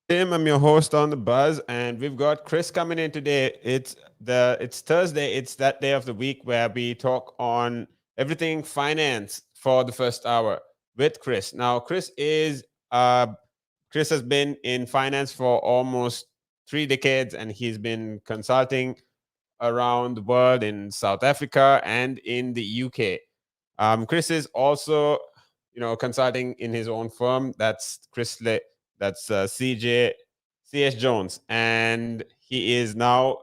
Tim. I'm your host on the Buzz, and we've got Chris coming in today. It's Thursday. It's that day of the week where we talk on everything finance for the first hour with Chris. Now, Chris has been in finance for almost 3 decades, and he's been consulting around the world in South Africa and in the UK. Chris is also, consulting in his own firm. That's CS Jones, and he's now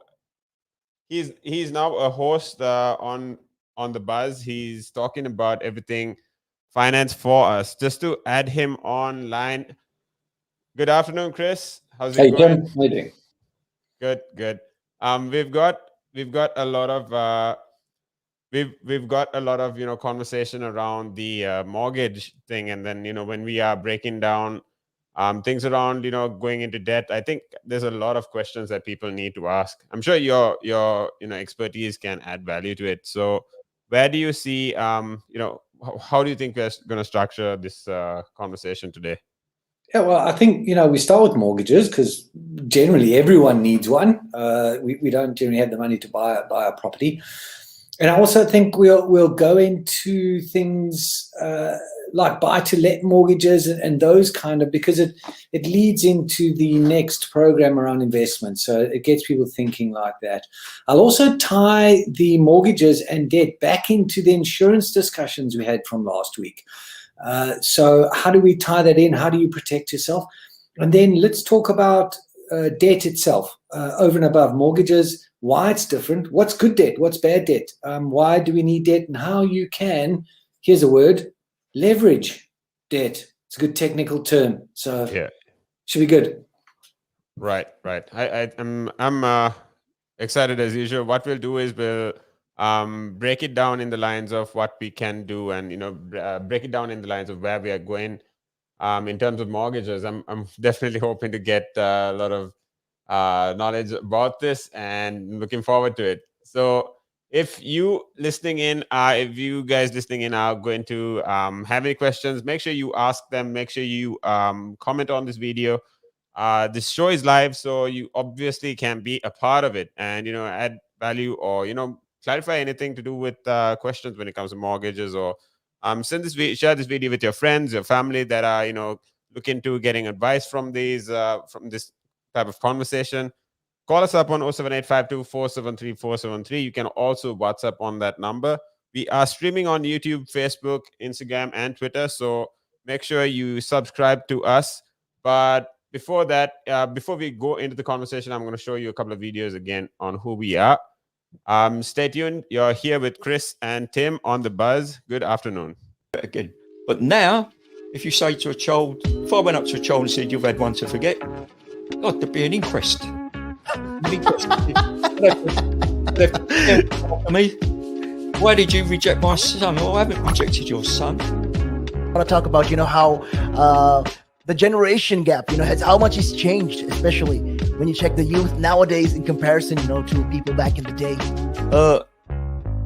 a host on the Buzz. He's talking about everything finance for us. Just to add him online. Good afternoon, Chris. How's it Hey going? Tim, how you doing? Good, good. We've got a lot of we've got a lot of conversation around the mortgage thing, and then when we are breaking down things around going into debt. I think there's a lot of questions that people need to ask. I'm sure your expertise can add value to it. So where do you see how do you think we're going to structure this conversation today? Yeah, well, I think we start with mortgages because generally everyone needs one. We don't generally have the money to buy a property, and I also think we'll go into things like buy-to-let mortgages and those kind of, because it leads into the next program around investment. So it gets people thinking like that. I'll also tie the mortgages and debt back into the insurance discussions we had from last week. So how do we tie that in? How do you protect yourself? And then let's talk about debt itself, over and above mortgages, why it's different, what's good debt, what's bad debt, why do we need debt, and how you can, here's a word, leverage debt. It's a good technical term. So Yeah, should be good. right. I'm excited as usual. What we'll do is we'll break it down in the lines of what we can do, and break it down in the lines of where we are going in terms of mortgages. I'm definitely hoping to get a lot of knowledge about this, and looking forward to it. So if you guys listening in are going to have any questions, make sure you ask them. Make sure you comment on this video. This show is live, so you obviously can be a part of it and add value, or clarify anything to do with questions when it comes to mortgages, or share this video with your friends, your family that are looking to getting advice from this type of conversation. Call us up on 07852473473. You can also WhatsApp on that number. We are streaming on YouTube, Facebook, Instagram, and Twitter, so make sure you subscribe to us. But before that, before we go into the conversation, I'm going to show you a couple of videos again on who we are. Stay tuned. You're here with Chris and Tim on the Buzz. Good afternoon. Again. But now, if you say to a child, if I went up to a child and said, "You've had one to forget," God, there'd be an inquest. Me, why did you reject my son? Oh, I haven't rejected your son. I want to talk about, how the generation gap, has how much it's changed, especially when you check the youth nowadays in comparison, to people back in the day.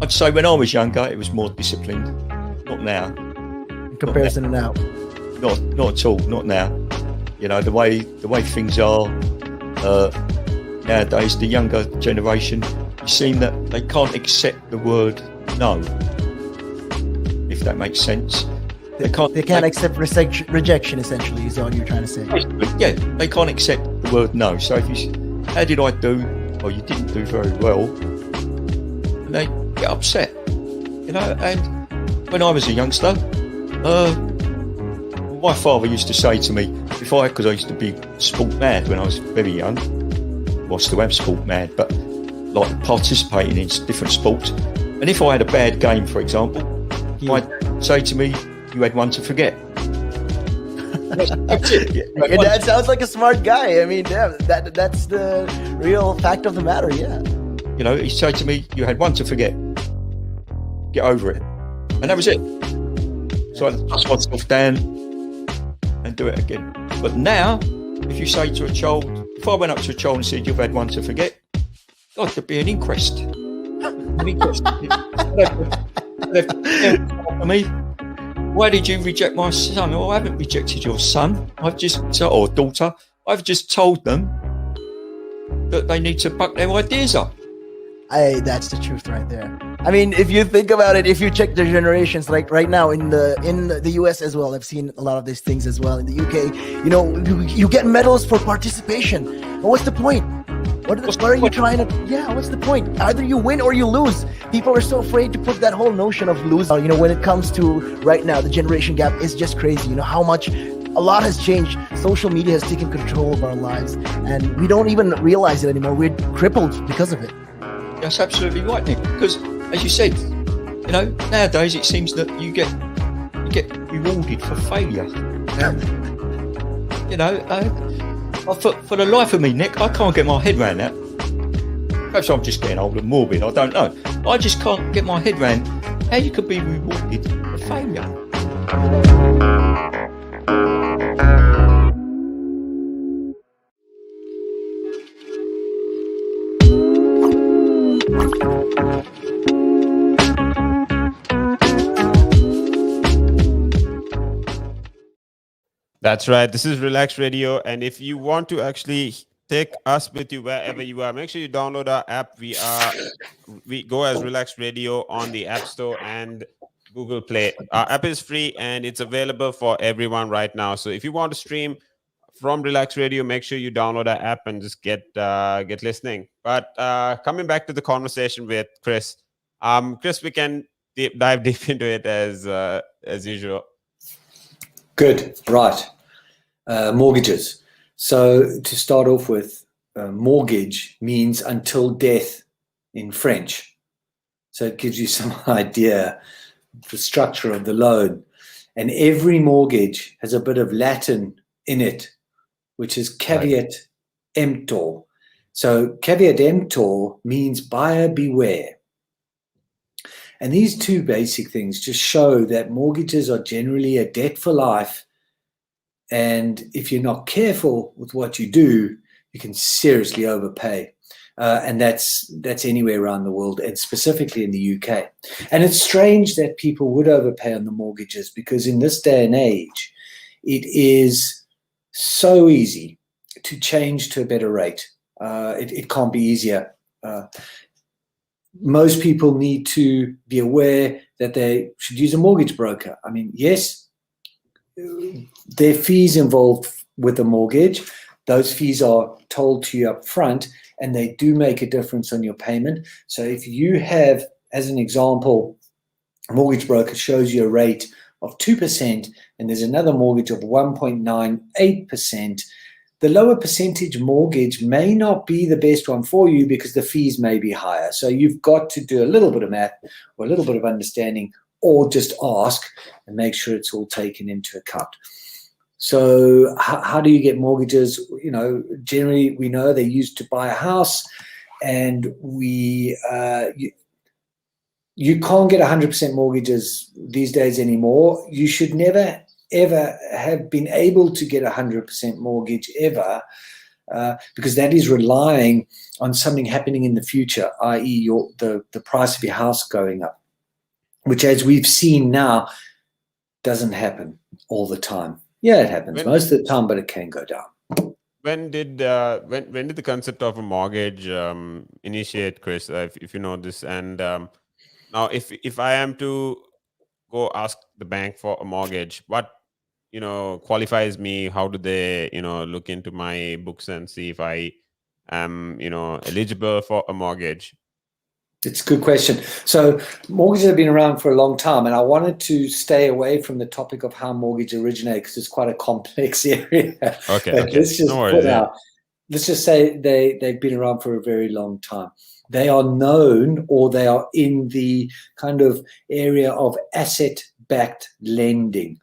I'd say when I was younger, it was more disciplined. Not now. In comparison to now. Not at all. Not now. The way things are nowadays, the younger generation, you seem that they can't accept the word no. If that makes sense. They can't accept rejection, essentially, is all you're trying to say. Yeah, they can't accept the word no. So if you, how did I do? Or you didn't do very well, and they get upset, And when I was a youngster, my father used to say to me, because I used to be sport mad when I was very young. Well, I still am sport mad, but like participating in different sports. And if I had a bad game, for example, I'd say to me, "You had one to forget." That's it. Your dad sounds like a smart guy. I mean, yeah, that's the real fact of the matter, yeah. He'd say to me, "You had one to forget. Get over it." And that was it. So I'd dust myself down and do it again. But now, if you say to a child, if I went up to a child and said, "You've had one to forget," God, there'd be an inquest. Me, why did you reject my son? Oh, I haven't rejected your son. Or daughter. I've just told them that they need to buck their ideas up. That's the truth right there. I mean, if you think about it, if you check the generations, like right now in the US as well, I've seen a lot of these things as well. In the UK, you know, you get medals for participation. But what's the point? What are you trying to? Yeah, what's the point? Either you win or you lose. People are so afraid to put that whole notion of losing. You know, when it comes to right now, the generation gap is just crazy. You know how much. A lot has changed. Social media has taken control of our lives, and we don't even realize it anymore. We're crippled because of it. That's absolutely right, Nick. Because, as you said, you know, nowadays it seems that you get rewarded for failure. You know, for the life of me, Nick, I can't get my head around that. Perhaps I'm just getting old and morbid. I don't know. I just can't get my head around how you could be rewarded for failure. That's right. This is Relax Radio. And if you want to actually take us with you wherever you are, make sure you download our app. We go as Relax Radio on the App Store and Google Play. Our app is free and it's available for everyone right now. So if you want to stream from Relax Radio, make sure you download our app and just get listening. But coming back to the conversation with Chris, Chris, we can dive deep into it as usual. Good, right. Mortgages. So to start off with, mortgage means until death in French. So it gives you some idea of the structure of the loan. And every mortgage has a bit of Latin in it, which is caveat emptor. So caveat emptor means buyer beware. And these two basic things just show that mortgages are generally a debt for life. And if you're not careful with what you do, you can seriously overpay. And that's anywhere around the world, and specifically in the UK. And it's strange that people would overpay on the mortgages, because in this day and age, it is so easy to change to a better rate. It can't be easier. Most people need to be aware that they should use a mortgage broker. I mean, yes, there are fees involved with a mortgage. Those fees are told to you up front, and they do make a difference on your payment. So if you have, as an example, a mortgage broker shows you a rate of 2% and there's another mortgage of 1.98%, the lower percentage mortgage may not be the best one for you because the fees may be higher. So you've got to do a little bit of math or a little bit of understanding, or just ask and make sure it's all taken into account. So how do you get mortgages? You know, generally we know they're used to buy a house, and you can't get 100% mortgages these days anymore. You should never ever have been able to get 100% mortgage ever, because that is relying on something happening in the future, i.e. the price of your house going up, which, as we've seen now, doesn't happen all the time. Yeah, it happens most of the time, but it can go down. When did the concept of a mortgage initiate, Chris? If you know this, and now if I am to go ask the bank for a mortgage, what qualifies me? How do they look into my books and see if I am eligible for a mortgage? It's a good question. So mortgages have been around for a long time, and I wanted to stay away from the topic of how mortgage originates because it's quite a complex area. Okay. Let's just say they've been around for a very long time. They are known, or they are in the kind of area of asset-backed lending,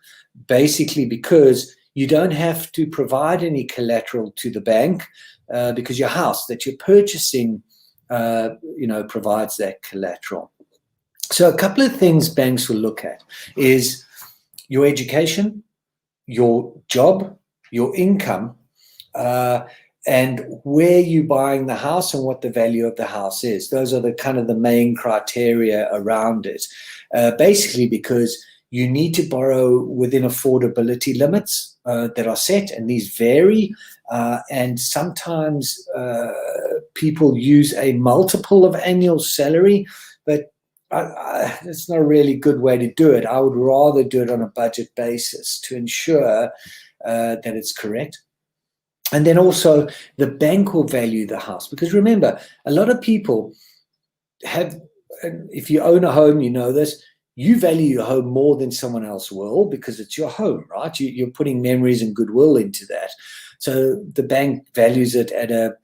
basically because you don't have to provide any collateral to the bank because your house that you're purchasing provides that collateral. So a couple of things banks will look at is your education, your job, your income, and where you're buying the house and what the value of the house is. Those are the kind of the main criteria around it. Basically because you need to borrow within affordability limits that are set, and these vary and sometimes people use a multiple of annual salary, but it's not a really good way to do it. I would rather do it on a budget basis to ensure that it's correct. And then also the bank will value the house, because remember, a lot of people have, if you own a home, you know this, you value your home more than someone else will, because it's your home, right? You're putting memories and goodwill into that. So the bank values it at a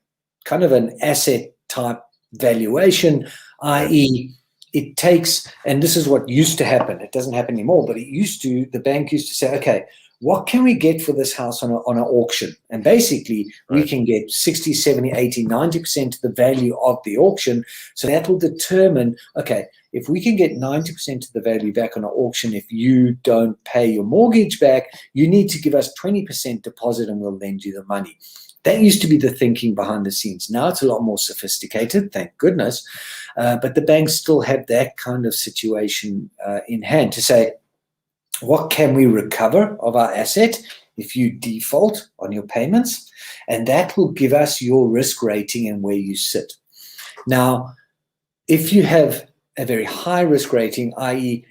kind of an asset type valuation, i.e., it takes, and this is what used to happen, it doesn't happen anymore, but the bank used to say, okay, what can we get for this house on an auction? And basically, we can get 60, 70, 80, 90% of the value of the auction. So that will determine, okay, if we can get 90% of the value back on an auction, if you don't pay your mortgage back, you need to give us 20% deposit and we'll lend you the money. That used to be the thinking behind the scenes. Now it's a lot more sophisticated, thank goodness. But the banks still have that kind of situation in hand to say, what can we recover of our asset if you default on your payments? And that will give us your risk rating and where you sit. Now, if you have a very high risk rating, i.e.,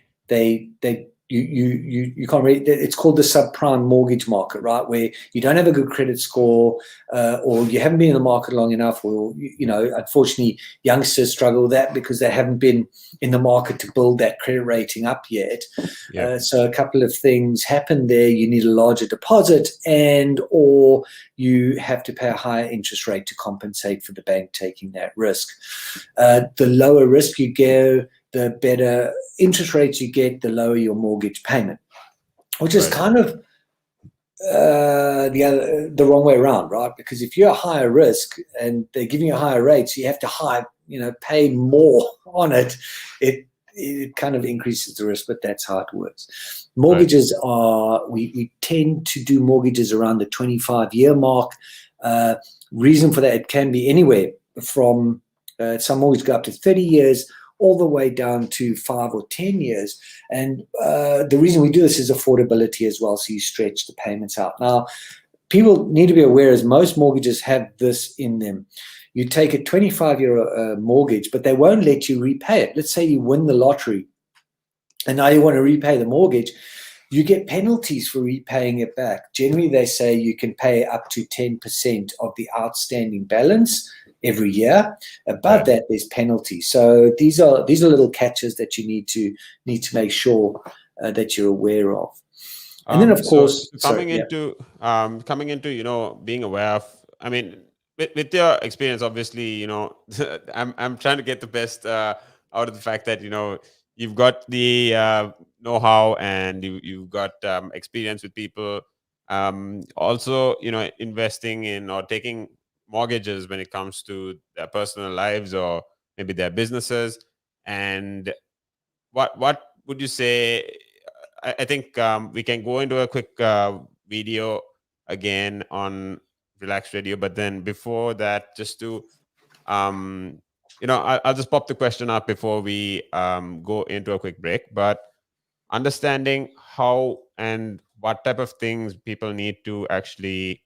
you can't really, it's called the subprime mortgage market, right? Where you don't have a good credit score, or you haven't been in the market long enough, or, unfortunately, youngsters struggle with that because they haven't been in the market to build that credit rating up yet. So a couple of things happen there. You need a larger deposit, or you have to pay a higher interest rate to compensate for the bank taking that risk. The lower risk you go, the better interest rates you get, the lower your mortgage payment, which is kind of the wrong way around, right? Because if you're a higher risk and they're giving you higher rates, you have to pay more on it. It kind of increases the risk, but that's how it works. Mortgages we tend to do mortgages around the 25-year mark. Reason for that, it can be anywhere from some mortgages go up to 30 years, all the way down to 5 or 10 years. And the reason we do this is affordability as well, so you stretch the payments out. Now, people need to be aware, as most mortgages have this in them. You take a 25-year mortgage, but they won't let you repay it. Let's say you win the lottery, and now you want to repay the mortgage. You get penalties for repaying it back. Generally, they say you can pay up to 10% of the outstanding balance every year. Above that, there's penalties. So these are little catches that you need to make sure that you're aware of. And then, of course, coming into being aware of. I mean, with your experience, obviously, I'm trying to get the best out of the fact that you've got the know-how and you've got experience with people. Also, investing in or taking mortgages when it comes to their personal lives or maybe their businesses. And what would you say? I think we can go into a quick video again on Relax Radio, but then before that, just to I'll just pop the question up before we go into a quick break. But understanding how and what type of things people need to actually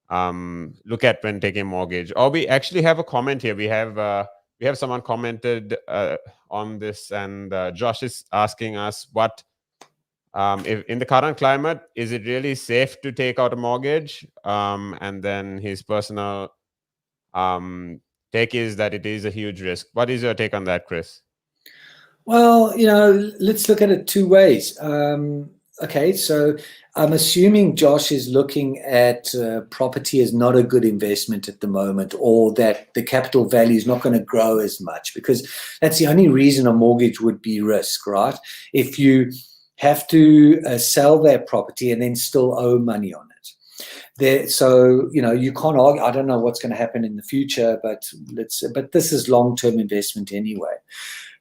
look at when taking a mortgage. Or we actually have a comment here. We have someone commented on this, and Josh is asking us what if in the current climate, is it really safe to take out a mortgage? And then his personal take is that it is a huge risk. What is your take on that, Chris? Well, let's look at it two ways. Okay, so I'm assuming Josh is looking at property as not a good investment at the moment, or that the capital value is not going to grow as much, because that's the only reason a mortgage would be risk, right? If you have to sell that property and then still owe money on it. So you can't argue. I don't know what's going to happen in the future, but this is long-term investment anyway.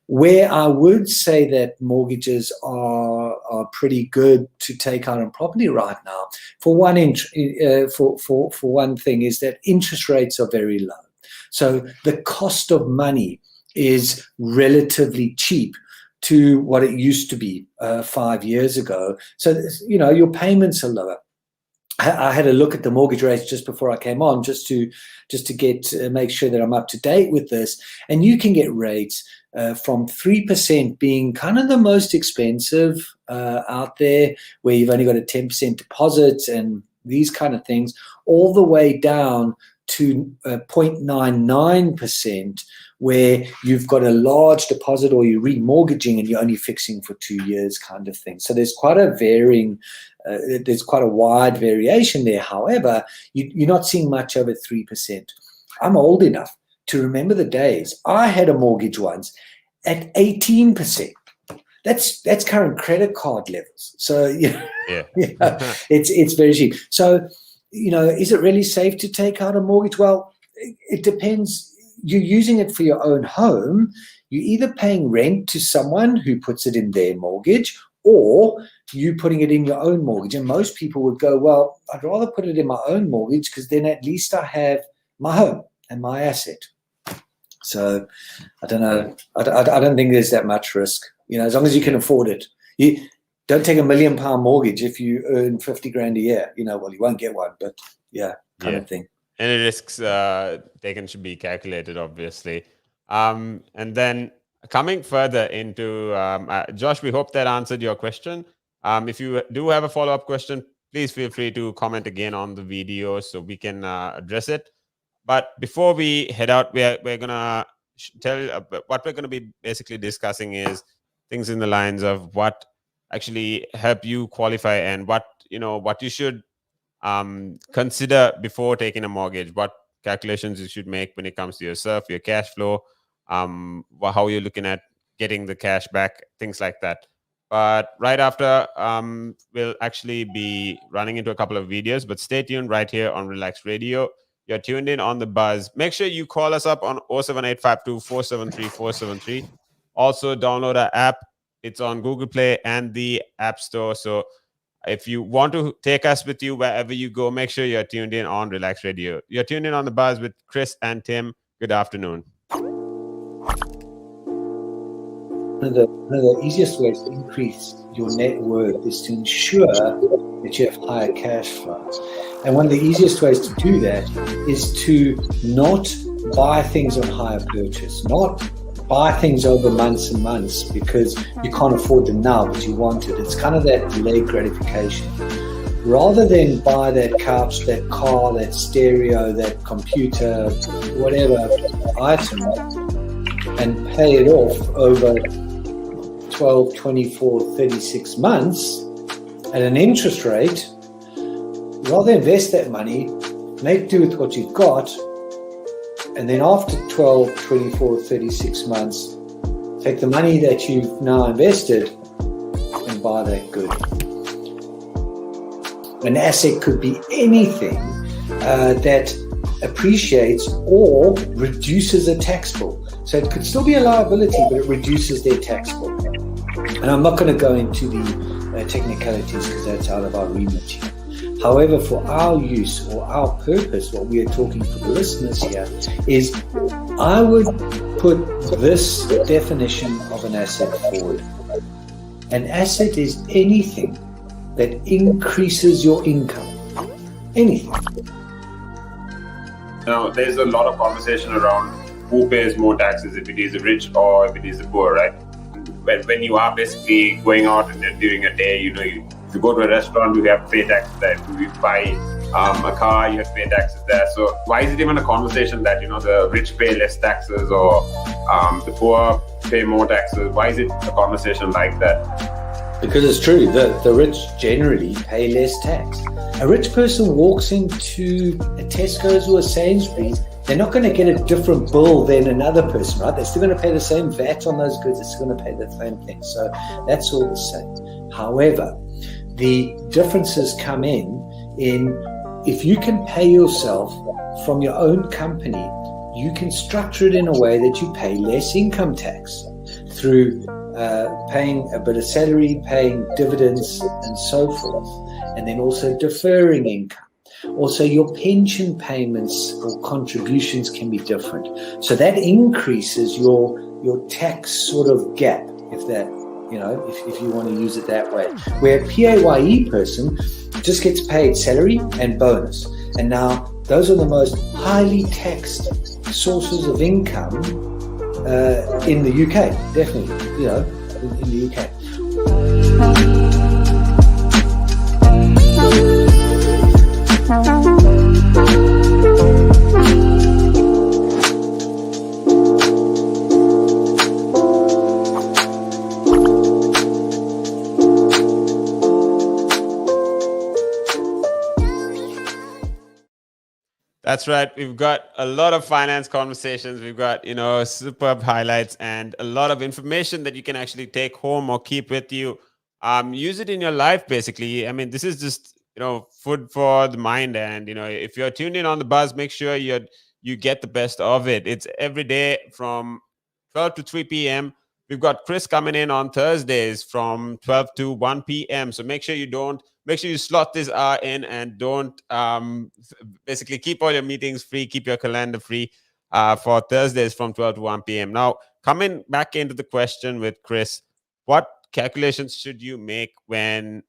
Where I would say that mortgages are pretty good to take out on property right now, for one thing, is that interest rates are very low. So the cost of money is relatively cheap to what it used to be 5 years ago. So your payments are lower. I had a look at the mortgage rates just before I came on, just to get make sure that I'm up to date with this. And you can get rates from 3% being kind of the most expensive out there, where you've only got a 10% deposit and these kind of things, all the way down to 0.99%, where you've got a large deposit or you're remortgaging and you're only fixing for 2 years kind of thing. So there's quite a there's quite a wide variation there. However, you're not seeing much over 3%. I'm old enough to remember the days I had a mortgage once at 18%. That's current credit card levels. So it's very cheap. So is it really safe to take out a mortgage? Well, it depends. You're using it for your own home. You're either paying rent to someone who puts it in their mortgage, or you putting it in your own mortgage. And most people would go, well, I'd rather put it in my own mortgage because then at least I have my home and my asset. So I don't know. I don't think there's that much risk. As long as you can afford it. You don't take £1 million mortgage if you earn 50 grand a year. Well, you won't get one, but kind of thing. Any risks taken should be calculated, obviously. And then coming further into, Josh, we hope that answered your question. If you do have a follow-up question, please feel free to comment again on the video so we can address it. But before we head out, we're going to tell what we're going to be basically discussing is things in the lines of what actually help you qualify and what you should consider before taking a mortgage, what calculations you should make when it comes to yourself, your cash flow, how you're looking at getting the cash back, things like that. But right after, we'll actually be running into a couple of videos, but stay tuned right here on Relaks Radio. You're tuned in on The Buzz. Make sure you call us up on 07852 473 473. Also, download our app. It's on Google Play and the App Store. So if you want to take us with you wherever you go, make sure you're tuned in on Relaks Radio. You're tuned in on The Buzz with Chris and Tim. Good afternoon. One of the easiest ways to increase your net worth is to ensure that you have higher cash flows. And one of the easiest ways to do that is to not buy things on hire purchase, not buy things over months and months because you can't afford them now, but you want it. It's kind of that delayed gratification. Rather than buy that couch, that car, that stereo, that computer, whatever item, and pay it off over 12, 24, 36 months at an interest rate, rather invest that money, make do with what you've got, and then after 12, 24, 36 months, take the money that you've now invested and buy that good. An asset could be anything that appreciates or reduces a tax bill. So it could still be a liability, but it reduces their tax bill. And I'm not going to go into the technicalities because that's out of our remit here. However, for our use or our purpose, what we are talking for the listeners here is I would put this definition of an asset forward. An asset is anything that increases your income. Anything. Now, there's a lot of conversation around who pays more taxes, if it is the rich or if it is the poor, right? When you are basically going out during a day, you go to a restaurant, you have to pay taxes there. If you buy a car, you have to pay taxes there. So why is it even a conversation that, the rich pay less taxes or the poor pay more taxes? Why is it a conversation like that? Because it's true, the rich generally pay less tax. A rich person walks into a Tesco's or a Sainsbury's, they're not going to get a different bill than another person, right? They're still going to pay the same VAT on those goods. They're still going to pay the same thing. So that's all the same. However, the differences come in if you can pay yourself from your own company, you can structure it in a way that you pay less income tax through paying a bit of salary, paying dividends and so forth, and then also deferring income. Also, your pension payments or contributions can be different. So that increases your tax sort of gap, if that you know, if you want to use it that way. Where a PAYE person just gets paid salary and bonus. And now those are the most highly taxed sources of income in the UK, definitely, you know, in the UK. That's right. We've got a lot of finance conversations. We've got, superb highlights and a lot of information that you can actually take home or keep with you. Use it in your life, basically. I mean, this is just, food for the mind. And, if you're tuned in on the buzz, make sure you get the best of it. It's every day from 12 to 3 p.m. We've got Chris coming in on Thursdays from 12 to 1 p.m. So make sure you slot this hour in and don't basically keep all your meetings free, keep your calendar free for Thursdays from 12 to 1 p.m. Now, coming back into the question with Chris, what calculations should you make when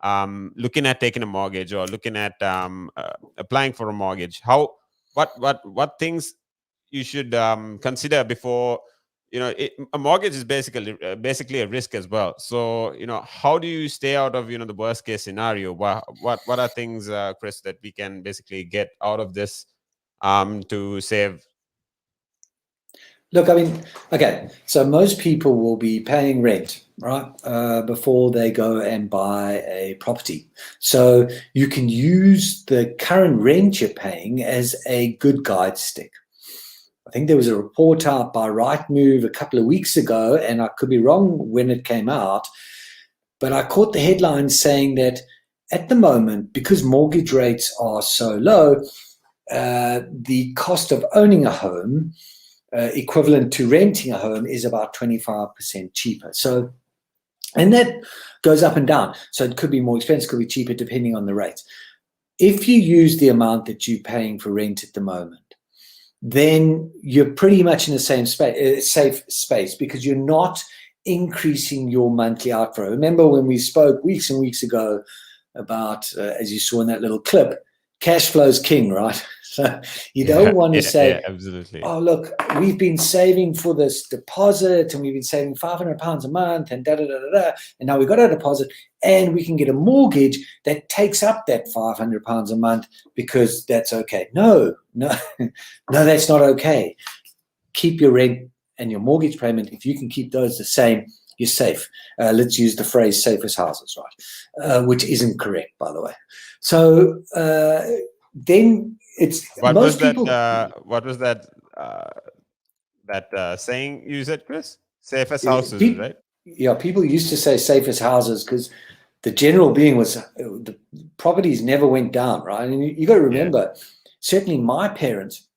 looking at taking a mortgage or looking at applying for a mortgage? What things you should consider before a mortgage is basically a risk as well. So how do you stay out of the worst case scenario? What are things, Chris, that we can basically get out of this to save? Look, I mean, okay, so most people will be paying rent, right, before they go and buy a property. So you can use the current rent you're paying as a good guide stick. I think there was a report out by Rightmove a couple of weeks ago, and I could be wrong when it came out, but I caught the headline saying that at the moment, because mortgage rates are so low, the cost of owning a home equivalent to renting a home is about 25% cheaper. So, and that goes up and down. So it could be more expensive, could be cheaper depending on the rates. If you use the amount that you're paying for rent at the moment, then you're pretty much in the same safe space, because you're not increasing your monthly outflow. Remember when we spoke weeks and weeks ago about, as you saw in that little clip, cash flow is king, right? So you don't want to say, absolutely. Oh, look, we've been saving for this deposit and we've been saving £500 a month and and now we've got a deposit and we can get a mortgage that takes up that £500 a month because that's okay. No, that's not okay. Keep your rent and your mortgage payment. If you can keep those the same, you're safe. Let's use the phrase safe as houses, right? Which isn't correct, by the way. So then it's what most was people. What was that saying you said, Chris? Safe as houses, right? Yeah, people used to say safe as houses because the general being was the properties never went down, right? And you got to remember, certainly my parents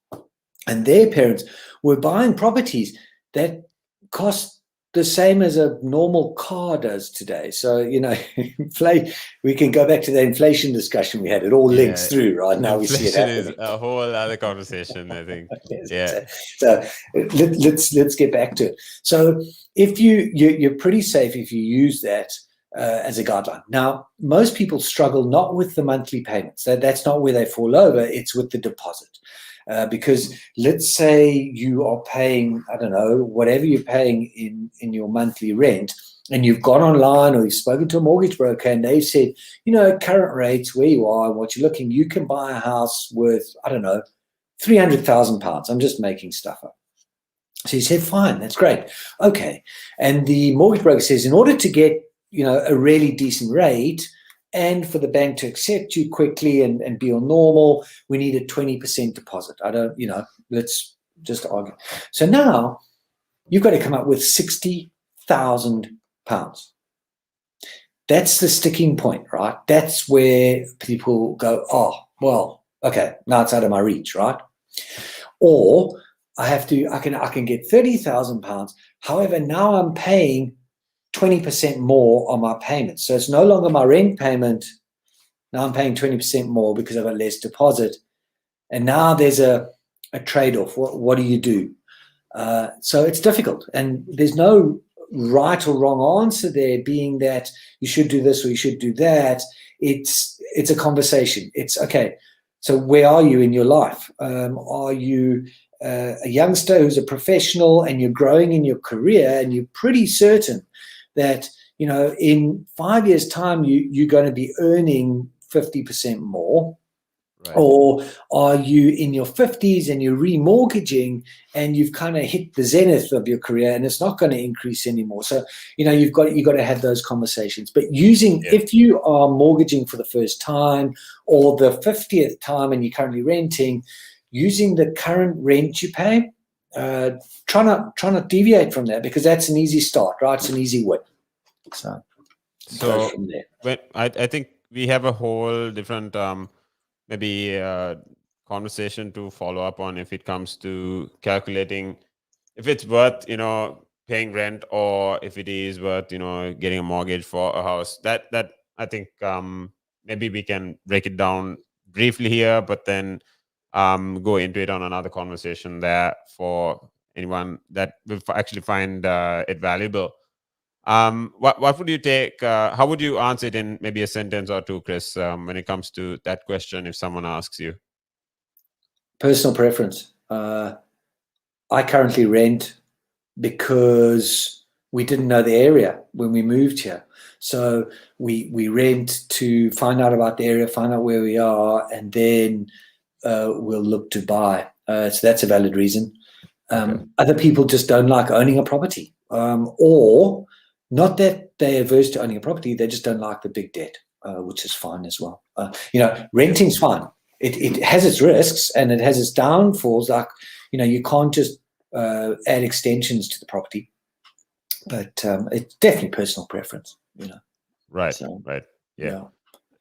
and their parents were buying properties that cost the same as a normal car does today. So, we can go back to the inflation discussion we had. It all links through, right? Now we see it happening. Inflation is a whole other conversation, I think. So let's get back to it. So if you're pretty safe if you use that as a guideline. Now, most people struggle not with the monthly payments. That's not where they fall over. It's with the deposit. Because let's say you are paying, I don't know, whatever you're paying in your monthly rent, and you've gone online or you've spoken to a mortgage broker and they said, current rates where you are and what you're looking, you can buy a house worth, I don't know, £300,000. I'm just making stuff up. So you said, fine, that's great. Okay. And the mortgage broker says, in order to get, a really decent rate, and for the bank to accept you quickly and be on normal, we need a 20% deposit. Let's just argue. So now you've got to come up with £60,000. That's the sticking point, right? That's where people go, oh, well, okay, now it's out of my reach, right? Or I can get £30,000. However, now I'm paying 20% more on my payments. So it's no longer my rent payment. Now I'm paying 20% more because I've got less deposit. And now there's a trade-off. What do you do? So it's difficult. And there's no right or wrong answer there, being that you should do this or you should do that. It's a conversation. It's okay. So where are you in your life? Are you a youngster who's a professional and you're growing in your career and you're pretty certain that, you know, in 5 years' time you're going to be earning 50% more? Right. Or are you in your 50s and you're remortgaging and you've kind of hit the zenith of your career and it's not going to increase anymore? So, you know, you've got to have those conversations. But if you are mortgaging for the first time or the 50th time and you're currently renting, using the current rent you pay, try not deviate from that, because that's an easy start, right? It's an easy win. So go from there. When I think we have a whole different maybe conversation to follow up on if it comes to calculating if it's worth, you know, paying rent, or if it is worth, you know, getting a mortgage for a house. That I think maybe we can break it down briefly here, but then go into it on another conversation there for anyone that will actually find it valuable. What would you take? How would you answer it in maybe a sentence or two, Chris? When it comes to that question, if someone asks you, personal preference. I currently rent because we didn't know the area when we moved here, so we rent to find out about the area, find out where we are, and then we'll look to buy. So that's a valid reason. Other people just don't like owning a property, or not that they're averse to owning a property, they just don't like the big debt, which is fine as well. You know, renting's fine. It has its risks and it has its downfalls. Like, you know, you can't just add extensions to the property, but it's definitely personal preference, you know. Right, So, right, yeah.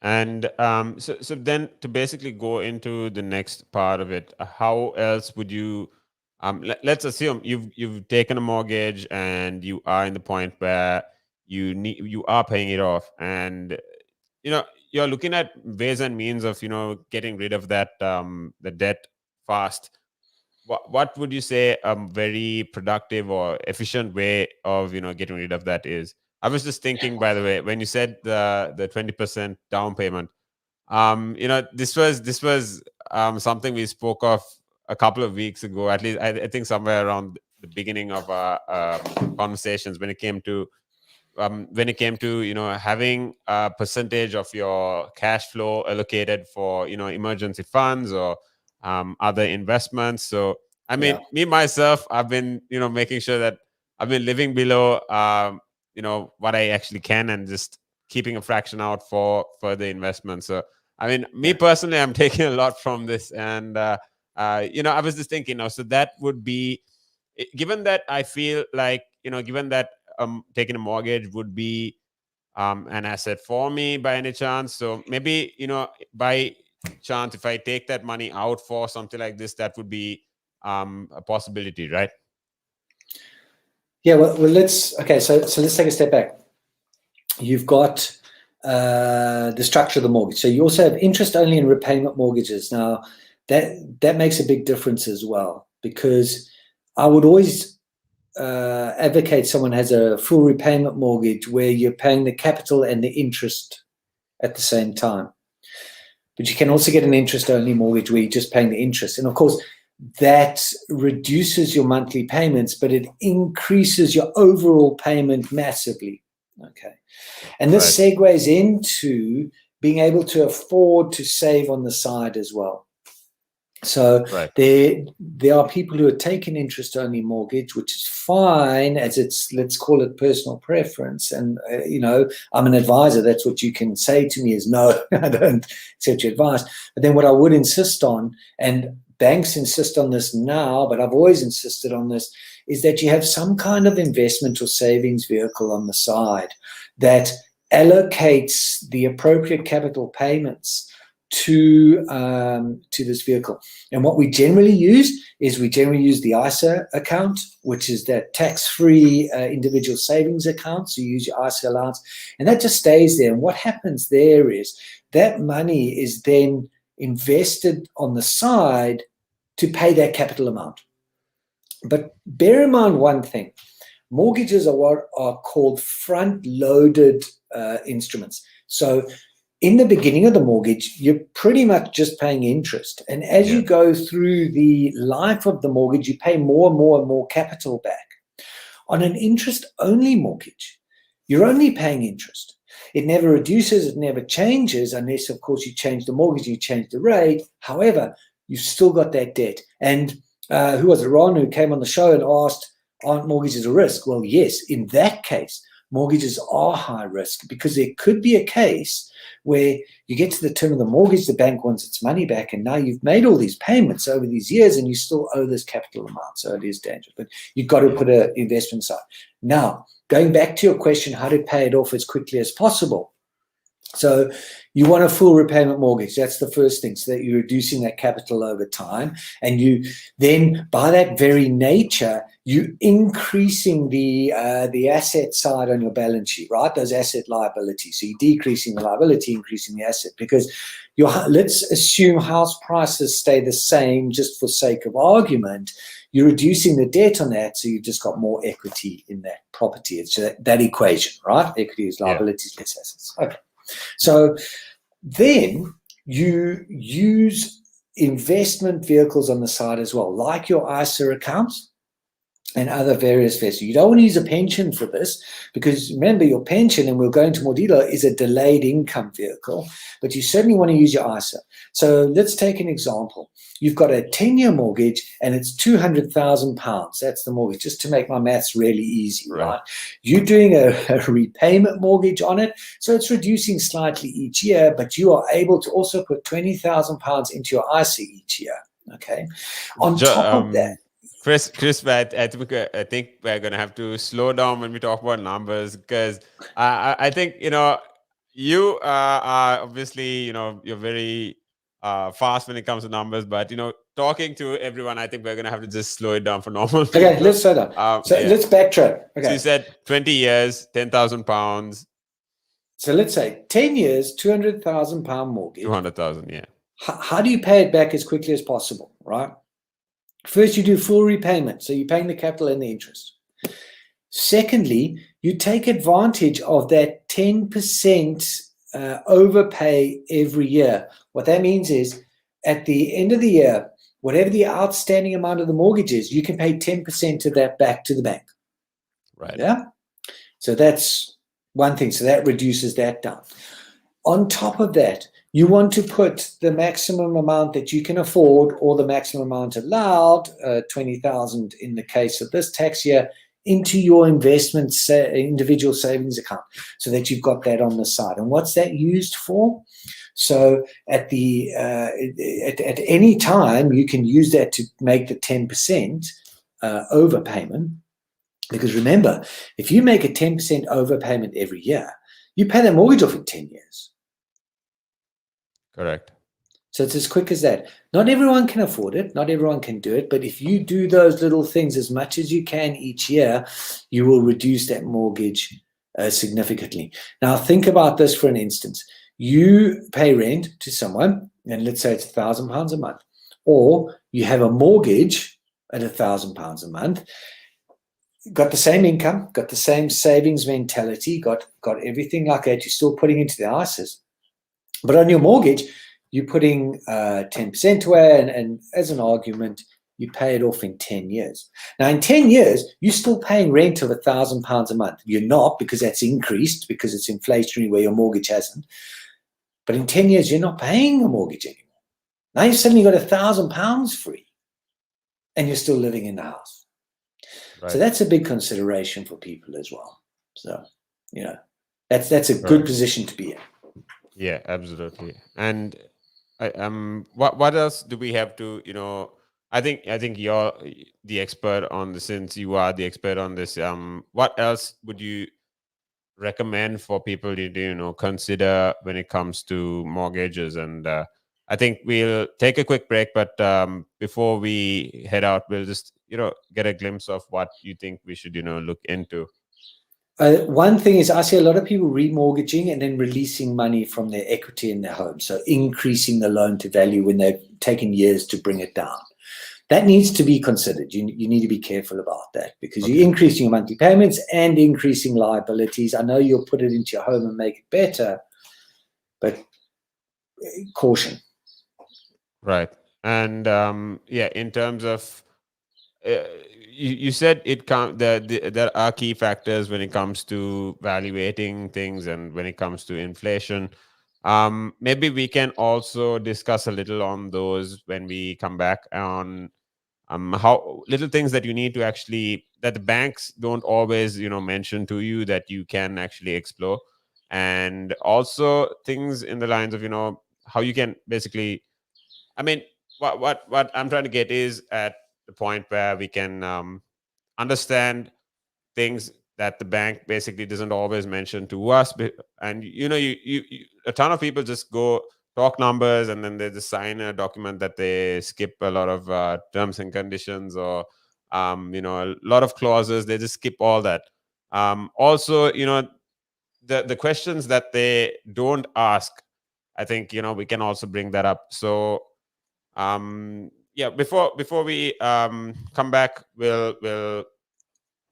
And so then to basically go into the next part of it, how else would you? Let's assume you've taken a mortgage and you are in the point where you are paying it off, and you know you're looking at ways and means of, you know, getting rid of that the debt fast. What would you say a very productive or efficient way of, you know, getting rid of that is? I was just thinking, by the way, when you said the 20% down payment, you know, this was something we spoke of a couple of weeks ago, at least I think somewhere around the beginning of our conversations, when it came to you know, having a percentage of your cash flow allocated for, you know, emergency funds or other investments. So I mean, me myself, I've been, you know, making sure that I've been living below you know, what I actually can, and just keeping a fraction out for further investments. So I mean, me personally, I'm taking a lot from this, and you know, I was just thinking, so that would be, given that I feel like, you know, given that taking a mortgage would be an asset for me by any chance. So maybe, you know, by chance, if I take that money out for something like this, that would be a possibility, right? Yeah. Well, let's so let's take a step back. You've got the structure of the mortgage. So you also have interest only and repayment mortgages. Now that makes a big difference as well, because I would always advocate someone has a full repayment mortgage where you're paying the capital and the interest at the same time. But you can also get an interest only mortgage where you're just paying the interest. And of course, that reduces your monthly payments, but it increases your overall payment massively. Okay. And this segues into being able to afford to save on the side as well. So there are people who are taking interest-only mortgage, which is fine, as it's, let's call it personal preference. And, you know, I'm an advisor. That's what you can say to me is, no, I don't accept your advice. But then what I would insist on, and banks insist on this now, but I've always insisted on this, is that you have some kind of investment or savings vehicle on the side that allocates the appropriate capital payments to this vehicle. And what we generally use is the ISA account, which is that tax-free individual savings account. So you use your ISA allowance, and that just stays there. And what happens there is that money is then invested on the side to pay that capital amount. But bear in mind one thing. mortgages are what are called front-loaded instruments. So in the beginning of the mortgage, you're pretty much just paying interest. And as you go through the life of the mortgage, you pay more and more and more capital back. On an interest-only mortgage, you're only paying interest. It never reduces, it never changes, unless, of course, you change the mortgage, you change the rate. However, you've still got that debt. And who was it, Ron, who came on the show and asked, aren't mortgages a risk? Well, yes, in that case, mortgages are high risk, because there could be a case where you get to the term of the mortgage, the bank wants its money back, and now you've made all these payments over these years and you still owe this capital amount. So it is dangerous, but you've got to put an investment aside. Now, going back to your question, how to pay it off as quickly as possible. So you want a full repayment mortgage. That's the first thing, so that you're reducing that capital over time. And you then, by that very nature, you increasing the asset side on your balance sheet, right? Those asset liabilities. So you're decreasing the liability, increasing the asset, because let's assume house prices stay the same just for sake of argument. You're reducing the debt on that, so you've just got more equity in that property. It's that equation, right? Equity is liabilities less assets. Okay. So then you use investment vehicles on the side as well, like your ISA accounts and other various vehicles. You don't want to use a pension for this, because remember, your pension, and we'll go into more detail, is a delayed income vehicle, but you certainly want to use your ISA. So let's take an example. You've got a 10-year mortgage and it's £200,000. That's the mortgage, just to make my maths really easy, right? You're doing a repayment mortgage on it, so it's reducing slightly each year, but you are able to also put £20,000 into your ISA each year, okay? On top of that, Chris, I think we're going to have to slow down when we talk about numbers, because I think, you are obviously, you're very fast when it comes to numbers, but, talking to everyone, I think we're going to have to just slow it down for normal people. Okay, let's slow down. Let's backtrack. Okay. So you said 20 years, £10,000. So let's say 10 years, £200,000 mortgage. 200,000, yeah. How do you pay it back as quickly as possible, right? First, you do full repayment, so you're paying the capital and the interest. Secondly, you take advantage of that 10% overpay every year. What that means is, at the end of the year, whatever the outstanding amount of the mortgage is, you can pay 10% of that back to the bank. Right. Yeah? So that's one thing. So that reduces that down. On top of that, you want to put the maximum amount that you can afford, or the maximum amount allowed, 20,000 in the case of this tax year, into your individual savings account, so that you've got that on the side. And what's that used for? So at any time, you can use that to make the 10% overpayment. Because remember, if you make a 10% overpayment every year, you pay that mortgage off in 10 years. Correct. So it's as quick as that. Not everyone can afford it. Not everyone can do it. But if you do those little things as much as you can each year, you will reduce that mortgage significantly. Now, think about this for an instance. You pay rent to someone, and let's say it's £1,000 a month. Or you have a mortgage at £1,000 a month. Got the same income, got the same savings mentality, got everything like that. You're still putting into the ISAs. But on your mortgage, you're putting 10% away, and as an argument, you pay it off in 10 years. Now, in 10 years, you're still paying rent of £1,000 a month. You're not, because that's increased, because it's inflationary where your mortgage hasn't. But in 10 years, you're not paying a mortgage anymore. Now you've suddenly got £1,000 free, and you're still living in the house. Right. So that's a big consideration for people as well. So, that's a good position to be in. Yeah, absolutely. And what else do we have to, I think you're the expert on this, since you are the expert on this. What else would you recommend for people to, consider when it comes to mortgages? And I think we'll take a quick break, but before we head out, we'll just, get a glimpse of what you think we should, look into. One thing is, I see a lot of people remortgaging and then releasing money from their equity in their home. So increasing the loan to value when they've taken years to bring it down. that needs to be considered. You need to be careful about that, because you're increasing your monthly payments and increasing liabilities. I know you'll put it into your home and make it better, but caution. Right. And in terms of you said there are key factors when it comes to valuating things and when it comes to inflation. Maybe we can also discuss a little on those when we come back on how little things that you need to actually, that the banks don't always mention to you, that you can actually explore, and also things in the lines of how you can basically, I mean, what I'm trying to get is at the point where we can understand things that the bank basically doesn't always mention to us. And you a ton of people just go talk numbers, and then they just sign a document that they skip a lot of terms and conditions, or a lot of clauses. They just skip all that. Also, the questions that they don't ask, I think we can also bring that up. So before we come back, we'll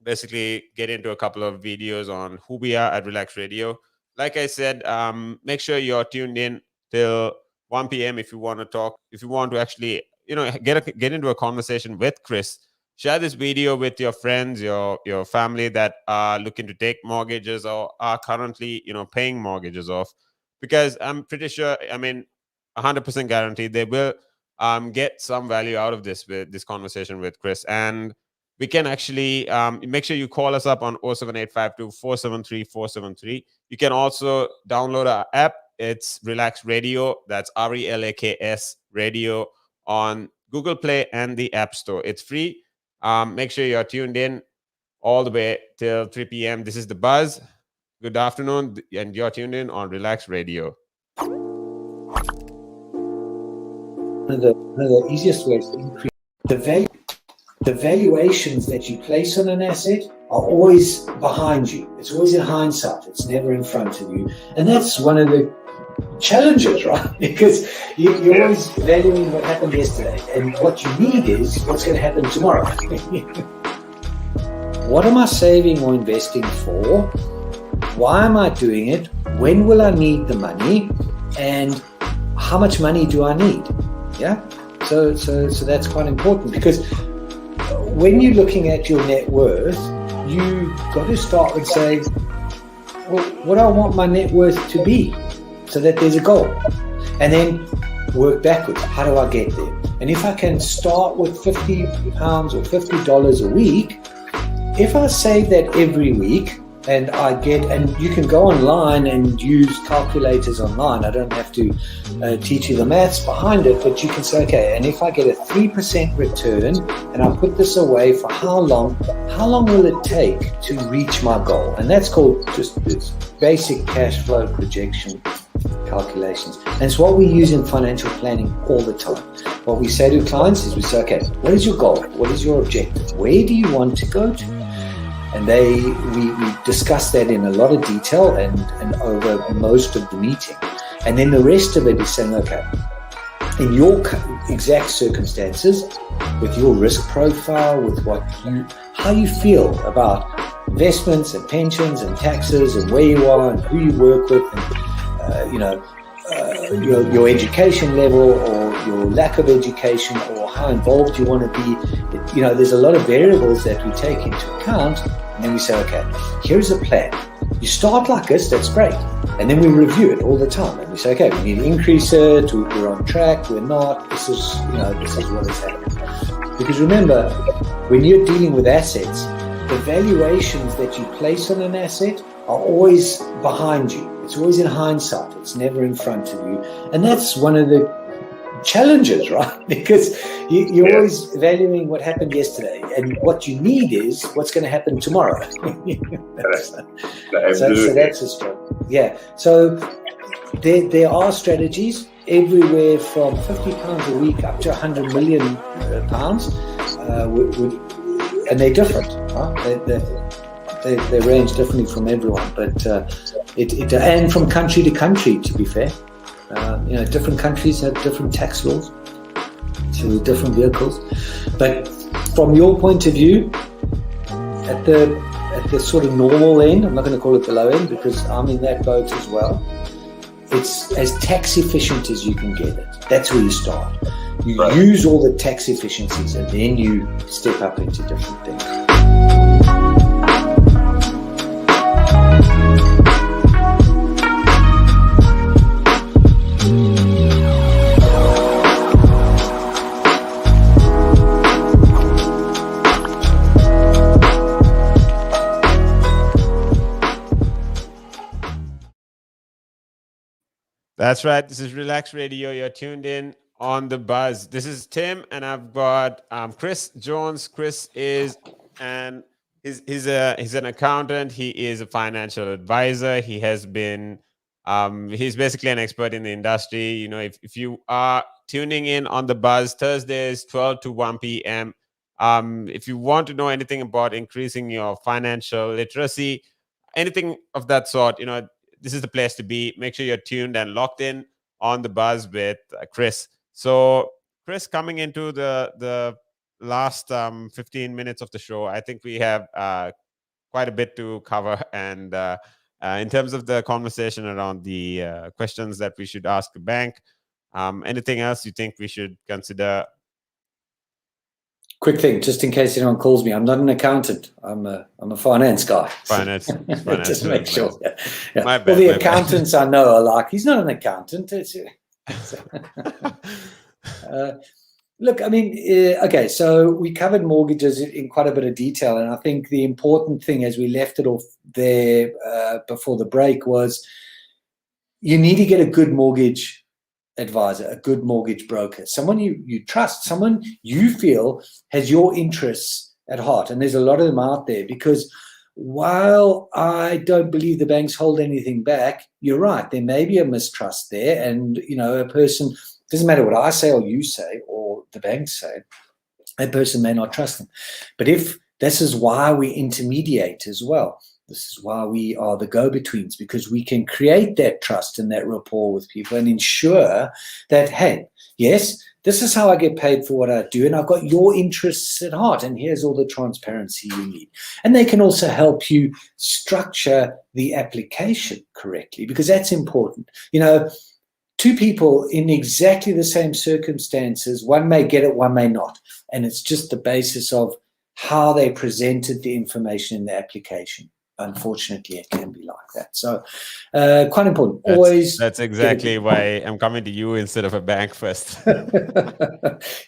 basically get into a couple of videos on who we are at Relaks Radio. Like I said, make sure you're tuned in till 1 p.m. if you want to talk, if you want to actually get into a conversation with Chris. Share this video with your friends, your family that are looking to take mortgages or are currently paying mortgages off, because I'm pretty sure, 100% guarantee they will get some value out of this conversation with Chris. And we can actually make sure you call us up on 07852 473 473. You can also download our app. It's Relaks Radio. That's RELAKS Radio on Google Play and the App Store. It's free. Make sure you're tuned in all the way till 3 p.m. This is The Buzz. Good afternoon, and you're tuned in on Relaks Radio. One of the easiest ways to increase the valuations that you place on an asset are always behind you. It's always in hindsight. It's never in front of you. And that's one of the challenges, right? Because you're always valuing what happened yesterday. And what you need is what's going to happen tomorrow. What am I saving or investing for? Why am I doing it? When will I need the money? And how much money do I need? Yeah. So that's quite important, because when you're looking at your net worth, you got to start with saying, well, what do I want my net worth to be, so that there's a goal, and then work backwards. How do I get there? And if I can start with £50 or $50 a week, if I save that every week, and you can go online and use calculators online. I don't have to teach you the maths behind it, but you can say, okay, and if I get a 3% return and I put this away for how long will it take to reach my goal? And that's called just this basic cash flow projection calculations. And it's what we use in financial planning all the time. What we say to clients is we say, okay, what is your goal? What is your objective? Where do you want to go to? And we discuss that in a lot of detail and over most of the meeting. And then the rest of it is saying, okay, in your exact circumstances, with your risk profile, with how you feel about investments and pensions and taxes and where you are and who you work with, and your education level or your lack of education or how involved you want to be. There's a lot of variables that we take into account, and then we say, okay, here's a plan. You start like this, that's great. And then we review it all the time, and we say, okay, we need to increase it, we're on track, we're not, this is what is happening. Because remember, when you're dealing with assets, the valuations that you place on an asset are always behind you. It's always in hindsight. It's never in front of you. And that's one of the challenges, right? Because you're always valuing what happened yesterday. And what you need is what's going to happen tomorrow. So that's a struggle. Yeah. So there are strategies everywhere from £50 a week up to £100 million, and they're different. Right? They range differently from everyone, but and from country to country, to be fair. Different countries have different tax laws. So there's different vehicles. But from your point of view, at the sort of normal end, I'm not going to call it the low end because I'm in that boat as well. It's as tax efficient as you can get it. That's where you start. You use all the tax efficiencies and then you step up into different things. That's right. This is Relax Radio. You're tuned in on the buzz. This is Tim, and I've got Chris Jones. Chris is an he's an accountant. He is a financial advisor. He has been he's basically an expert in the industry. You know, if you are tuning in on the buzz Thursdays 12 to 1 p.m. If you want to know anything about increasing your financial literacy, anything of that sort, you know, this is the place to be. Make sure you're tuned and locked in on the buzz with Chris. So, Chris, coming into the last 15 minutes of the show, I think we have quite a bit to cover. And in terms of the conversation around the questions that we should ask a bank, anything else you think we should consider? Quick thing, just in case anyone calls me, I'm not an accountant. I'm a finance guy. Finance. Just make sure. Yeah. My bad, well, the accountants I know are like, he's not an accountant. Look, I mean, okay, so we covered mortgages in quite a bit of detail, and I think the important thing as we left it off there before the break was you need to get a good mortgage advisor, a good mortgage broker, someone you trust, someone you feel has your interests at heart. And there's a lot of them out there, because while I don't believe the banks hold anything back, you're right, there may be a mistrust there. And, you know, a person, doesn't matter what I say or you say or the banks say, a person may not trust them. But if this is why we intermediate as well. This is why we are the go-betweens, because we can create that trust and that rapport with people and ensure that, hey, yes, this is how I get paid for what I do, and I've got your interests at heart, and here's all the transparency you need. And they can also help you structure the application correctly, because that's important. You know, two people in exactly the same circumstances, one may get it, one may not. And it's just the basis of how they presented the information in the application. Unfortunately, it can be like that. So quite important. That's exactly why I'm coming to you instead of a bank first.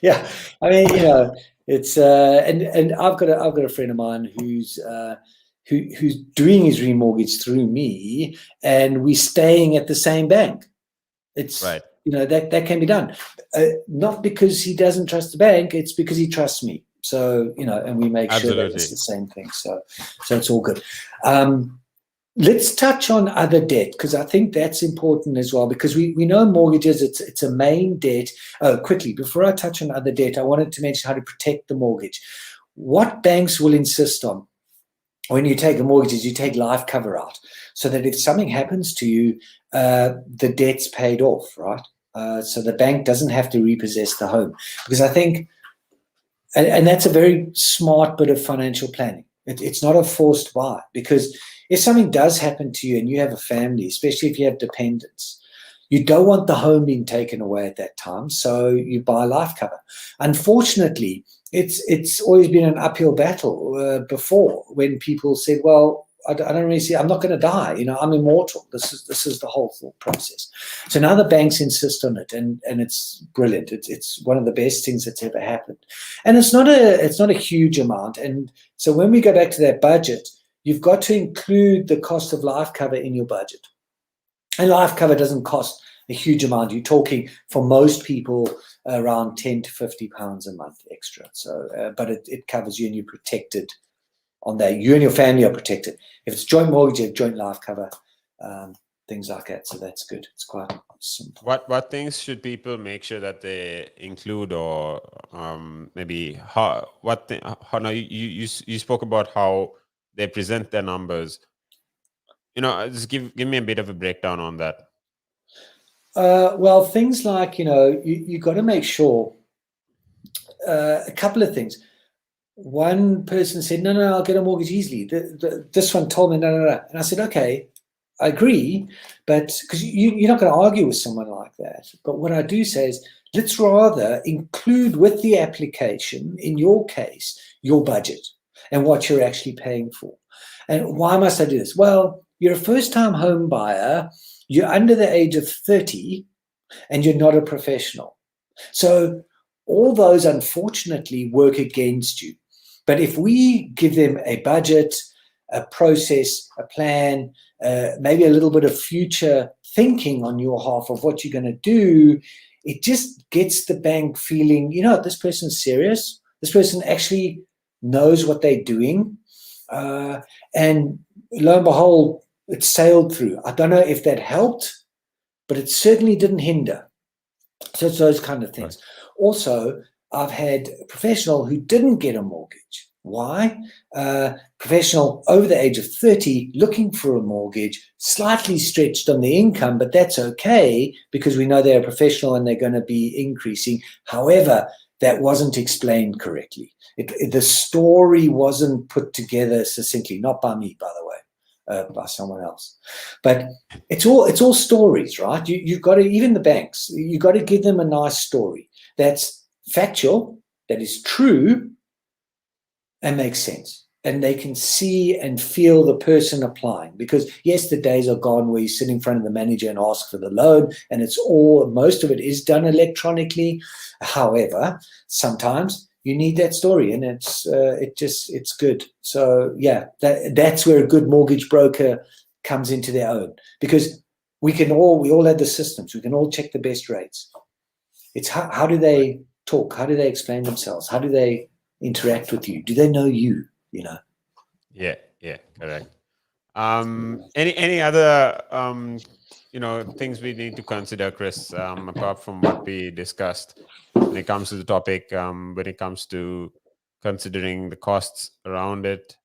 Yeah, I mean, you know, it's and I've got a friend of mine who's doing his remortgage through me, and we're staying at the same bank. It's right. You know, that can be done, not because he doesn't trust the bank. It's because he trusts me. So, you know, and we make sure that it's the same thing. So it's all good. Let's touch on other debt, because I think that's important as well, because we know mortgages, it's a main debt. Quickly, before I touch on other debt, I wanted to mention how to protect the mortgage. What banks will insist on when you take a mortgage is you take life cover out, so that if something happens to you, the debt's paid off, right? So the bank doesn't have to repossess the home, because I think, and that's a very smart bit of financial planning. It's not a forced buy, because if something does happen to you and you have a family, especially if you have dependents, you don't want the home being taken away at that time, so you buy life cover. Unfortunately, it's always been an uphill battle before, when people said, well, I don't really see, I'm not going to die, you know, I'm immortal. This is the whole thought process. So now the banks insist on it, and it's brilliant. It's one of the best things that's ever happened. And it's not a huge amount. And so when we go back to that budget, you've got to include the cost of life cover in your budget. And life cover doesn't cost a huge amount. You're talking, for most people, around 10 to 50 pounds a month extra. So, but it covers you, and you're protected on that. You and your family are protected. If it's joint mortgage, you have joint life cover, things like that. So that's good. It's quite simple. What things should people make sure that they include, or maybe how now you spoke about how they present their numbers. You know, just give me a bit of a breakdown on that. Well, things like, you know, you got to make sure a couple of things. One person said, no, I'll get a mortgage easily. This one told me, no. And I said, okay, I agree, but because you're not going to argue with someone like that. But what I do say is, let's rather include with the application, in your case, your budget and what you're actually paying for. And why must I do this? Well, you're a first-time home buyer, you're under the age of 30, and you're not a professional. So all those, unfortunately, work against you. But if we give them a budget, a process, a plan, maybe a little bit of future thinking on your half of what you're going to do, it just gets the bank feeling, this person's serious. This person actually knows what they're doing. And lo and behold, it sailed through. I don't know if that helped, but it certainly didn't hinder. So it's those kind of things. Right. Also, I've had a professional who didn't get a mortgage. Why? Professional over the age of 30 looking for a mortgage, slightly stretched on the income, but that's okay because we know they're a professional and they're going to be increasing. However, that wasn't explained correctly. The story wasn't put together succinctly, not by me, by the way, by someone else. But it's all stories, right? You've got to, even the banks, you've got to give them a nice story that's factual, that is true, and makes sense. And they can see and feel the person applying. Because yes, the days are gone where you sit in front of the manager and ask for the loan, and most of it is done electronically. However, sometimes you need that story, and it's good. So yeah, that's where a good mortgage broker comes into their own, because we all have the systems. We can all check the best rates. It's how do they talk? How do they explain themselves? How do they interact with you? Do they know you? Yeah, correct. Any other things we need to consider, Chris, apart from what we discussed when it comes to the topic, when it comes to considering the costs around it?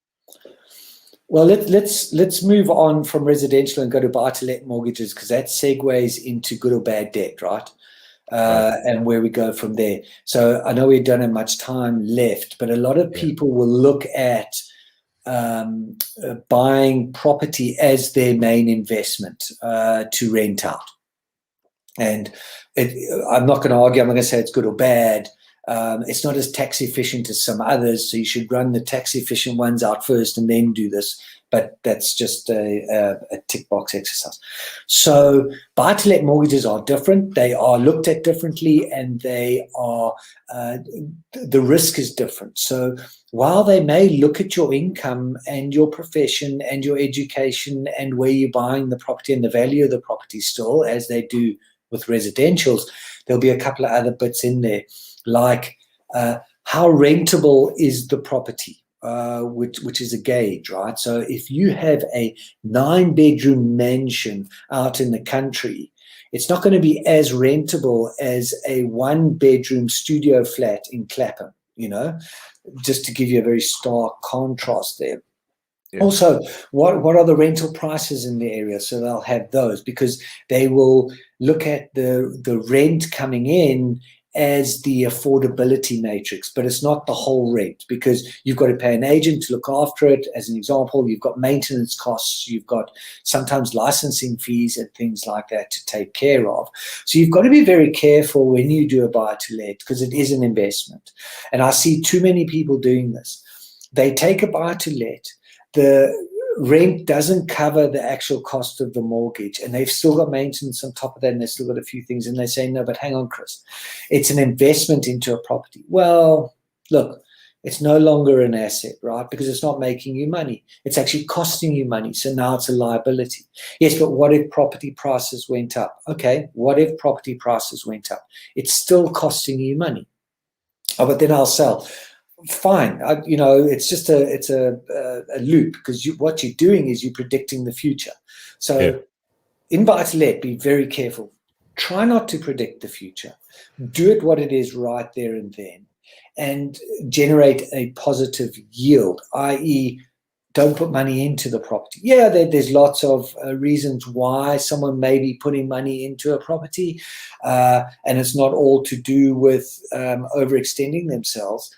Well, let's move on from residential and go to buy-to-let mortgages, because that segues into good or bad debt, right? And where we go from there. So I know we don't have much time left, but a lot of people will look at buying property as their main investment to rent out. And I'm not going to argue. I'm not going to say it's good or bad. It's not as tax efficient as some others, so you should run the tax efficient ones out first and then do this. But that's just a tick box exercise. So buy-to-let mortgages are different. They are looked at differently, and they are the risk is different. So while they may look at your income and your profession and your education and where you're buying the property and the value of the property still, as they do with residentials, there'll be a couple of other bits in there, like how rentable is the property, which is a gauge, right? So if you have a 9-bedroom mansion out in the country, it's not going to be as rentable as a 1-bedroom studio flat in Clapham, just to give you a very stark contrast there. Yeah. Also, what are the rental prices in the area? So they'll have those, because they will look at the rent coming in as the affordability matrix, but it's not the whole rent, because you've got to pay an agent to look after it. As an example, you've got maintenance costs, you've got sometimes licensing fees and things like that to take care of. So you've got to be very careful when you do a buy-to-let, because it is an investment. And I see too many people doing this. They take a buy-to-let, the rent doesn't cover the actual cost of the mortgage, and they've still got maintenance on top of that, and they've still got a few things, and they say, no, but hang on, Chris, it's an investment into a property. Well, look, it's no longer an asset, right? Because it's not making you money. It's actually costing you money, so now it's a liability. Yes, but what if property prices went up? Okay, what if property prices went up? It's still costing you money. Oh, but then I'll sell. Fine, it's just a loop, because what you're doing is you're predicting the future. So in buy-to-let, be very careful. Try not to predict the future. Do it what it is right there and then, and generate a positive yield, i.e., don't put money into the property. Yeah, there's lots of reasons why someone may be putting money into a property, and it's not all to do with overextending themselves.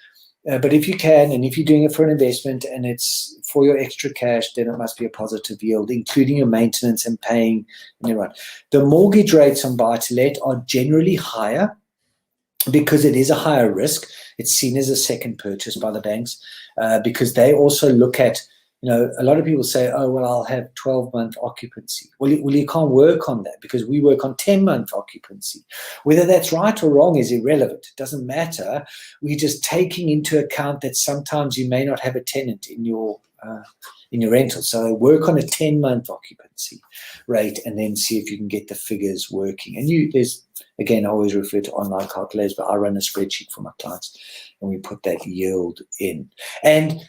But if you can, and if you're doing it for an investment and it's for your extra cash, then it must be a positive yield, including your maintenance and paying and everyone. The mortgage rates on buy-to-let are generally higher because it is a higher risk. It's seen as a second purchase by the banks because they also look at, a lot of people say, oh, well, I'll have 12-month occupancy. Well, you can't work on that because we work on 10-month occupancy. Whether that's right or wrong is irrelevant. It doesn't matter. We're just taking into account that sometimes you may not have a tenant in your rental. So work on a 10-month occupancy rate and then see if you can get the figures working. And again, I always refer to online calculators, but I run a spreadsheet for my clients and we put that yield in. And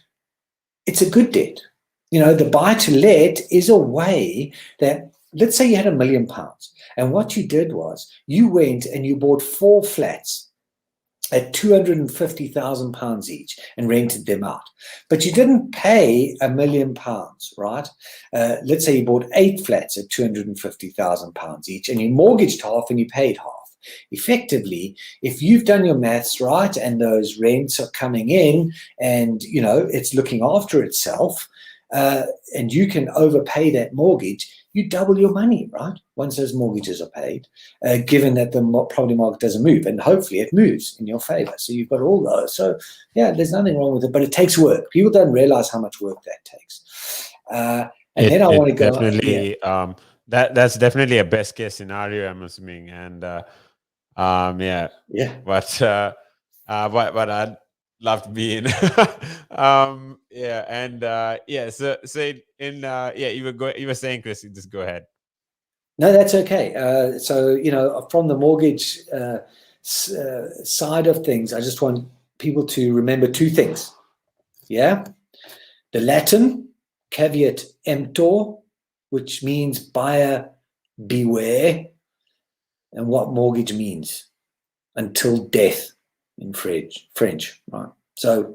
it's a good debt. The buy-to-let is a way that, let's say you had £1 million, and what you did was you went and you bought 4 flats at £250,000 each and rented them out. But you didn't pay £1 million, right? Let's say you bought 8 flats at £250,000 each and you mortgaged half and you paid half. Effectively, if you've done your maths right and those rents are coming in and it's looking after itself, and you can overpay that mortgage, you double your money, right? Once those mortgages are paid, given that the property market doesn't move, and hopefully it moves in your favor. So you've got all those. So yeah, there's nothing wrong with it, but it takes work. People don't realize how much work that takes. Then I want to go definitely. That's definitely a best case scenario, I'm assuming, and. Yeah. But I'd love to be in. Yeah, and you were saying, Chris, just go ahead. No, that's okay. So from the mortgage side of things, I just want people to remember 2 things. Yeah, the Latin caveat emptor, which means buyer beware. And what mortgage means, until death in French, right? So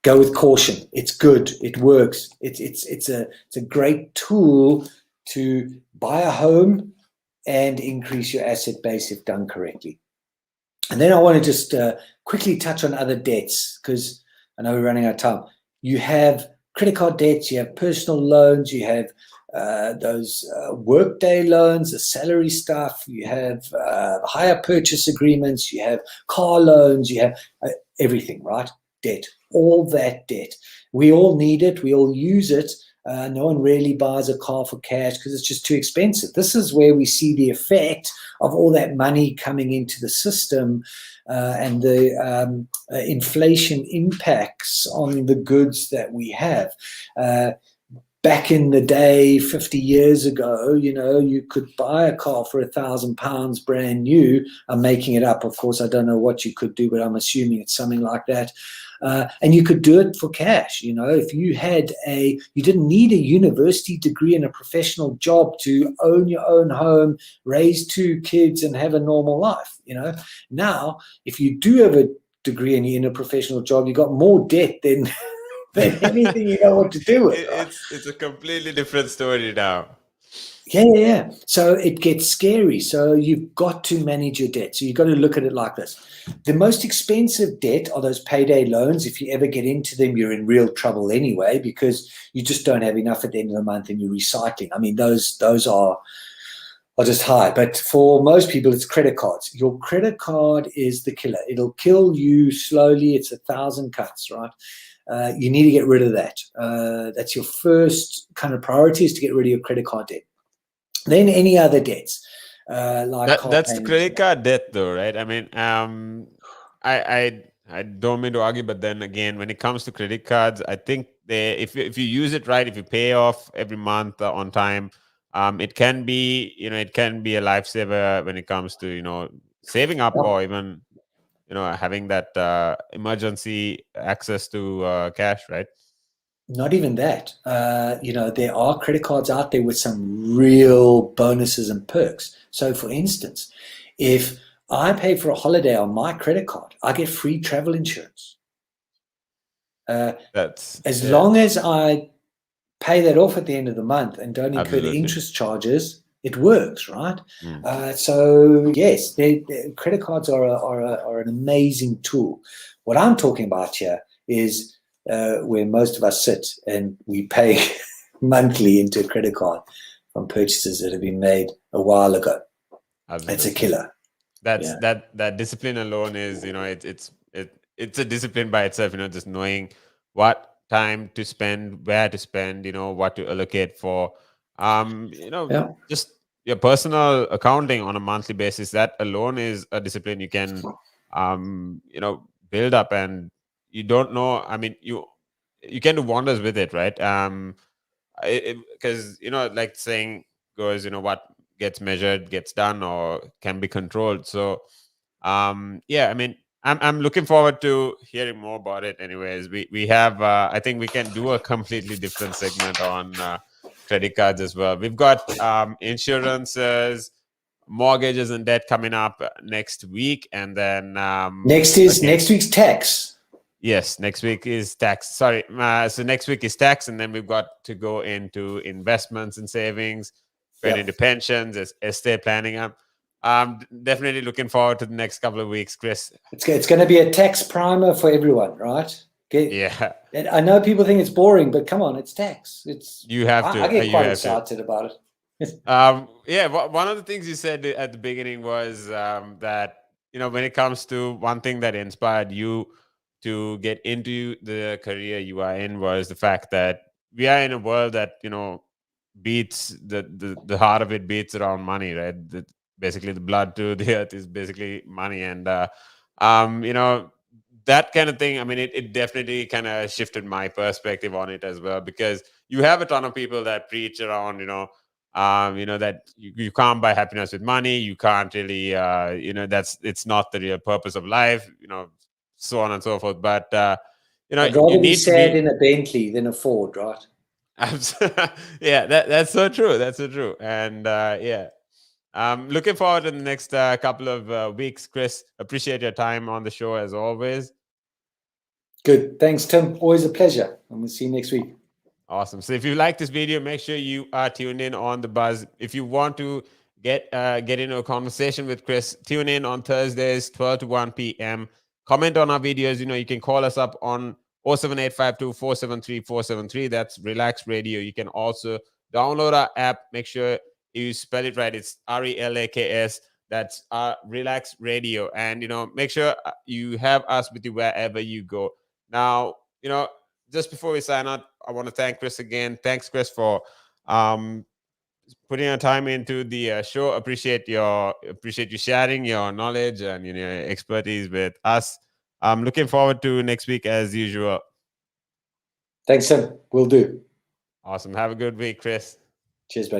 go with caution. It's good. It works. It's a great tool to buy a home and increase your asset base if done correctly. And then I want to just quickly touch on other debts because I know we're running out of time. You have credit card debts. You have personal loans. You have those workday loans, the salary stuff, you have hire purchase agreements, you have car loans, you have everything, right? Debt, all that debt. We all need it. We all use it. No one really buys a car for cash because it's just too expensive. This is where we see the effect of all that money coming into the system and the inflation impacts on the goods that we have. Back in the day, 50 years ago, you could buy a car for £1,000 brand new. I'm making it up. Of course, I don't know what you could do, but I'm assuming it's something like that. And you could do it for cash. If you didn't need a university degree and a professional job to own your own home, raise 2 kids and have a normal life. Now, if you do have a degree and you're in a professional job, you've got more debt than anything you know what to do with. It's a completely different story now. Yeah. So it gets scary. So you've got to manage your debt. So you've got to look at it like this. The most expensive debt are those payday loans. If you ever get into them, you're in real trouble anyway because you just don't have enough at the end of the month and you're recycling. I mean, those are just high. But for most people, it's credit cards. Your credit card is the killer. It'll kill you slowly. It's 1,000 cuts, right? You need to get rid of that. That's your first kind of priority, is to get rid of your credit card debt. Then any other debts, like that's the credit card debt, though, right? I mean, I don't mean to argue, but then again, when it comes to credit cards, I think if you use it right, if you pay off every month on time, it can be a lifesaver when it comes to saving up or even having that emergency access to cash, right? Not even that. There are credit cards out there with some real bonuses and perks. So, for instance, if I pay for a holiday on my credit card, I get free travel insurance. That's As yeah, long as I pay that off at the end of the month and don't incur the absolutely. interest charges, it works, right? Mm. So yes, credit cards are an amazing tool. What I'm talking about here is where most of us sit and we pay monthly into a credit card from purchases that have been made a while ago. It's a Absolutely. killer. That's Yeah. that discipline alone is, it's a discipline by itself, just knowing what time to spend, where to spend, what to allocate for, Yeah. just your personal accounting on a monthly basis. That alone is a discipline you can build up, and you don't know, I mean, you can do wonders with it, right? Because like saying goes, what gets measured gets done, or can be controlled. So yeah, I mean, I'm looking forward to hearing more about it. Anyways, we have I think we can do a completely different segment on credit cards as well. We've got insurances, mortgages and debt coming up next week, and then Next again, week's tax. yes, next week is tax. Sorry. So next week is tax, and then we've got to go into investments and savings, get Yeah. into pensions, estate planning. Definitely looking forward to the next couple of weeks, Chris. It's going to be a tax primer for everyone, right? Yeah, And I know people think it's boring, but come on, it's tax. you have to. I get You quite have to. excited about it. Yeah, one of the things you said at the beginning was that when it comes to one thing that inspired you to get into the career you are in was the fact that we are in a world that beats the heart of it beats around money, right? Basically, the blood to the earth is basically money, and you know that kind of thing. I mean, it definitely kind of shifted my perspective on it as well, because you have a ton of people that preach around, that you can't buy happiness with money. You can't really, it's not the real purpose of life, so on and so forth. But, I'd you rather be need to sad be, in a Bentley than a Ford, right? yeah, that's so true. That's so true. And, yeah, looking forward to the next couple of weeks, Chris. Appreciate your time on the show as always. Good. Thanks, Tim. Always a pleasure. And we'll see you next week. Awesome. So if you like this video, make sure you are tuned in on the buzz. If you want to get into a conversation with Chris, tune in on Thursdays, 12 to 1 p.m. Comment on our videos. You can call us up on 07852 473 473. That's Relax Radio. You can also download our app. Make sure you spell it right. It's RELAKS. That's Relax Radio. And, make sure you have us with you wherever you go. Now, just before we sign out, I want to thank Chris again. Thanks, Chris, for putting your time into the show. Appreciate you sharing your knowledge and your expertise with us. I'm looking forward to next week as usual. Thanks, Tim. Will do. Awesome. Have a good week, Chris. Cheers, buddy.